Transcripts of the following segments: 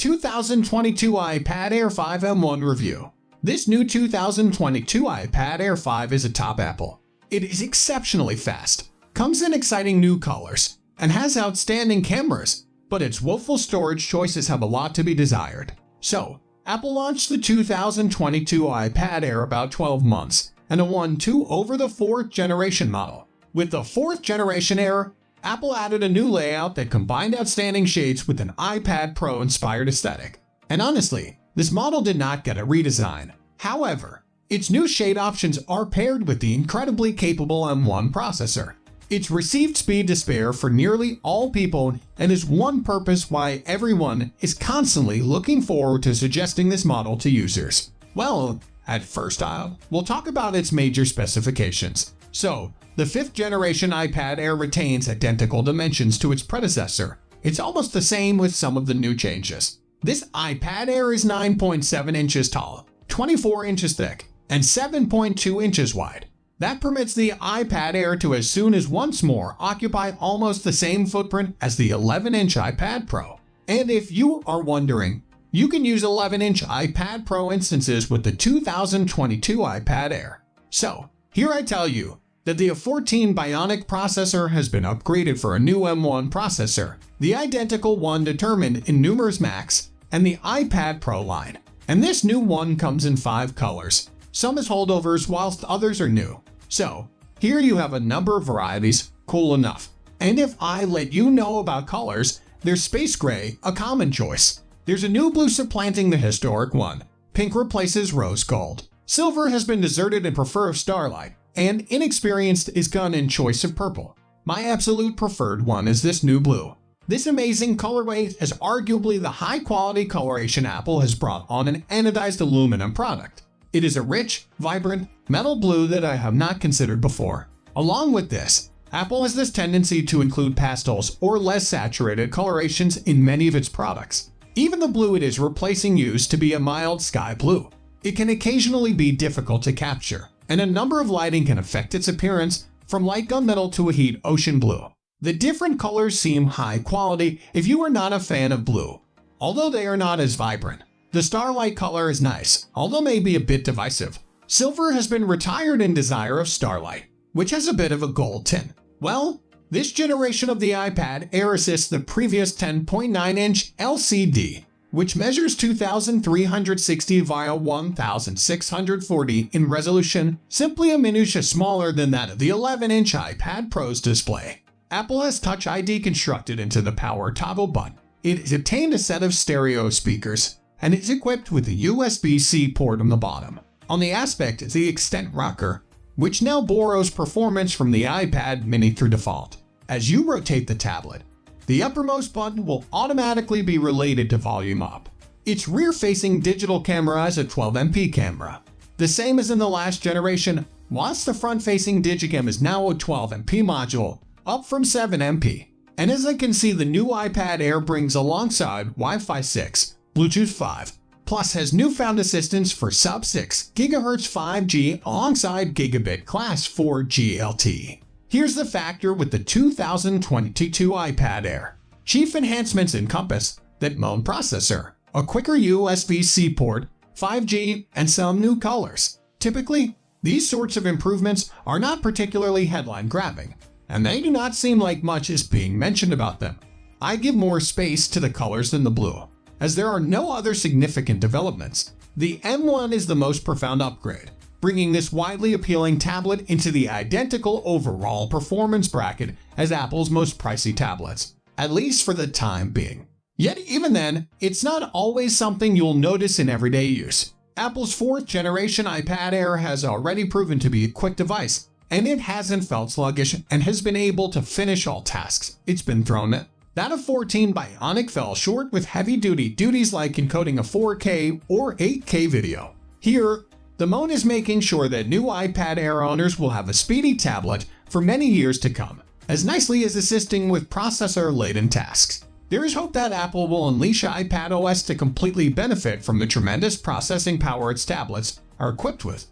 2022 iPad Air 5 M1 review. This new 2022 iPad Air 5 is a top Apple. It is exceptionally fast, comes in exciting new colors, and has outstanding cameras, but its woeful storage choices have a lot to be desired. So, Apple launched the 2022 iPad Air about 12 months, and it won 2 over the 4th generation model. With the 4th generation Air, Apple added a new layout that combined outstanding shades with an iPad Pro inspired aesthetic. And honestly, this model did not get a redesign. However, its new shade options are paired with the incredibly capable M1 processor. It's received speed to spare for nearly all people and is one purpose why everyone is constantly looking forward to suggesting this model to users. Well, at first we'll talk about its major specifications. So, the 5th generation iPad Air retains identical dimensions to its predecessor. It's almost the same with some of the new changes. This iPad Air is 9.7 inches tall, 24 inches thick, and 7.2 inches wide. That permits the iPad Air to as soon as once more occupy almost the same footprint as the 11-inch iPad Pro. And if you are wondering, you can use 11-inch iPad Pro instances with the 2022 iPad Air. So, here I tell you that the A14 Bionic processor has been upgraded for a new M1 processor, the identical one determined in numerous Macs and the iPad Pro line. And this new one comes in 5 colors, some as holdovers whilst others are new. So, here you have a number of varieties, cool enough. And if I let you know about colors, there's Space Gray, a common choice. There's a new blue supplanting the historic one. Pink replaces rose gold. Silver has been deserted in prefer of starlight, and inexperienced is gone in choice of purple. My absolute preferred one is this new blue. This amazing colorway is arguably the high-quality coloration Apple has brought on an anodized aluminum product. It is a rich, vibrant, metal blue that I have not considered before. Along with this, Apple has this tendency to include pastels or less saturated colorations in many of its products. Even the blue it is replacing used to be a mild sky blue. It can occasionally be difficult to capture, and a number of lighting can affect its appearance, from light gunmetal to a heat ocean blue. The different colors seem high quality if you are not a fan of blue, although they are not as vibrant. The starlight color is nice, although may be a bit divisive. Silver has been retired in desire of starlight, which has a bit of a gold tint. Well, this generation of the iPad Air assists the previous 10.9-inch LCD, which measures 2360 via 1640 in resolution, simply a minutia smaller than that of the 11-inch iPad Pro's display. Apple has Touch ID constructed into the power toggle button. It has obtained a set of stereo speakers, and is equipped with a USB-C port on the bottom. On the aspect is the Extent Rocker, which now borrows performance from the iPad mini through default. As you rotate the tablet, the uppermost button will automatically be related to volume up. Its rear-facing digital camera has a 12MP camera, the same as in the last generation, whilst the front-facing Digicam is now a 12MP module, up from 7MP. And as I can see, the new iPad Air brings alongside Wi-Fi 6, Bluetooth 5, plus has newfound assistance for sub-6 GHz 5G alongside Gigabit Class 4G LTE. Here's the factor with the 2022 iPad Air. Chief enhancements encompass that M1 processor, a quicker USB-C port, 5G, and some new colors. Typically, these sorts of improvements are not particularly headline-grabbing, and they do not seem like much is being mentioned about them. I give more space to the colors than the blue, as there are no other significant developments. The M1 is the most profound upgrade, bringing this widely appealing tablet into the identical overall performance bracket as Apple's most pricey tablets, at least for the time being. Yet even then, it's not always something you'll notice in everyday use. Apple's 4th generation iPad Air has already proven to be a quick device, and it hasn't felt sluggish and has been able to finish all tasks it's been thrown at. That A14 Bionic fell short with heavy-duty duties like encoding a 4K or 8K video. Here, the M1 is making sure that new iPad Air owners will have a speedy tablet for many years to come, as nicely as assisting with processor-laden tasks. There is hope that Apple will unleash iPadOS to completely benefit from the tremendous processing power its tablets are equipped with.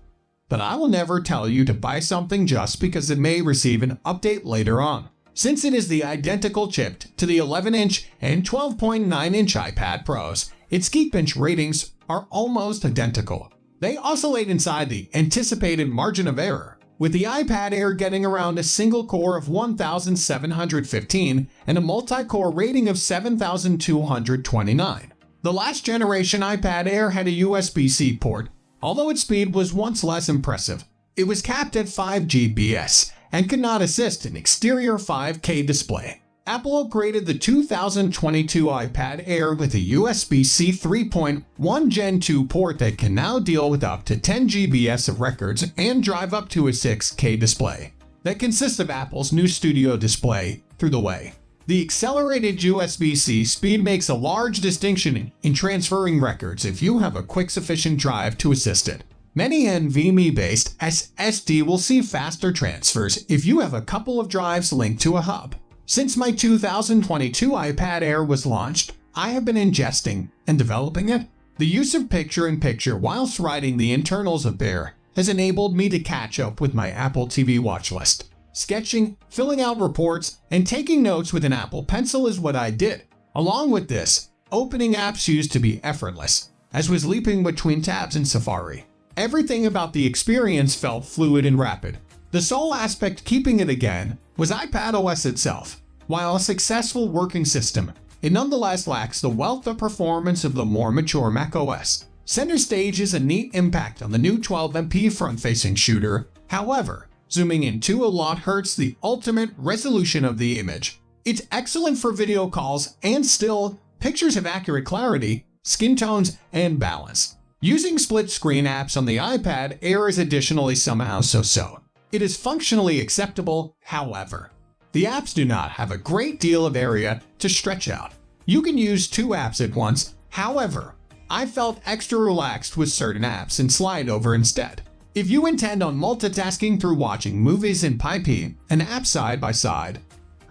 But I will never tell you to buy something just because it may receive an update later on, since it is the identical chip to the 11-inch and 12.9-inch iPad Pros. its Geekbench ratings are almost identical. They oscillate inside the anticipated margin of error, with the iPad Air getting around a single core of 1,715 and a multi-core rating of 7,229. The last generation iPad Air had a USB-C port. Although its speed was once less impressive, it was capped at 5 Gbps and could not assist an exterior 5K display. Apple upgraded the 2022 iPad Air with a USB-C 3.1 Gen 2 port that can now deal with up to 10 Gbps of records and drive up to a 6K display. That consists of Apple's new Studio display through the way. The accelerated USB-C speed makes a large distinction in transferring records if you have a quick sufficient drive to assist it. Many NVMe-based SSD will see faster transfers if you have a couple of drives linked to a hub. Since my 2022 iPad Air was launched, I have been ingesting and developing it. The use of picture-in-picture whilst writing the internals of Air has enabled me to catch up with my Apple TV watch list. Sketching, filling out reports, and taking notes with an Apple Pencil is what I did. Along with this, opening apps used to be effortless, as was leaping between tabs in Safari. Everything about the experience felt fluid and rapid. The sole aspect keeping it again was iPadOS itself. While a successful working system, it nonetheless lacks the wealth of performance of the more mature macOS. Center Stage is a neat impact on the new 12MP front-facing shooter. However, zooming in to a lot hurts the ultimate resolution of the image. It's excellent for video calls and still pictures have accurate clarity, skin tones, and balance. Using split-screen apps on the iPad Air is additionally somehow so-so. It is functionally acceptable, however. The apps do not have a great deal of area to stretch out. You can use 2 apps at once, however, I felt extra relaxed with certain apps and slide over instead. If you intend on multitasking through watching movies and piping an app side by side,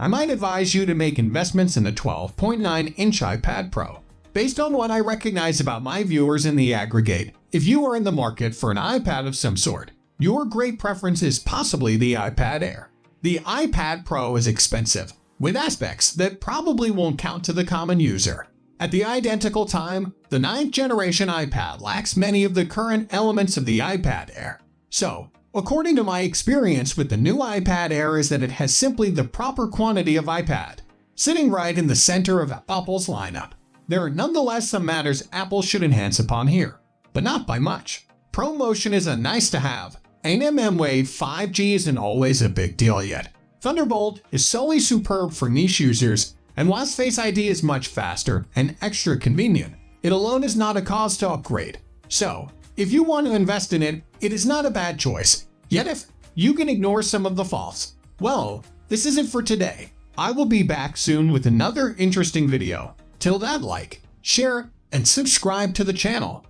I might advise you to make investments in a 12.9-inch iPad Pro. Based on what I recognize about my viewers in the aggregate, if you are in the market for an iPad of some sort, your great preference is possibly the iPad Air. The iPad Pro is expensive, with aspects that probably won't count to the common user. At the identical time, the 9th generation iPad lacks many of the current elements of the iPad Air. So, according to my experience with the new iPad Air is that it has simply the proper quantity of iPad, sitting right in the center of Apple's lineup. There are nonetheless some matters Apple should enhance upon here, but not by much. ProMotion is a nice to have, and mmWave 5G isn't always a big deal yet. Thunderbolt is solely superb for niche users, and whilst Face ID is much faster and extra convenient, it alone is not a cause to upgrade. So, if you want to invest in it, it is not a bad choice. Yet if you can ignore some of the faults, well, this isn't for today. I will be back soon with another interesting video. Till that, like, share, and subscribe to the channel.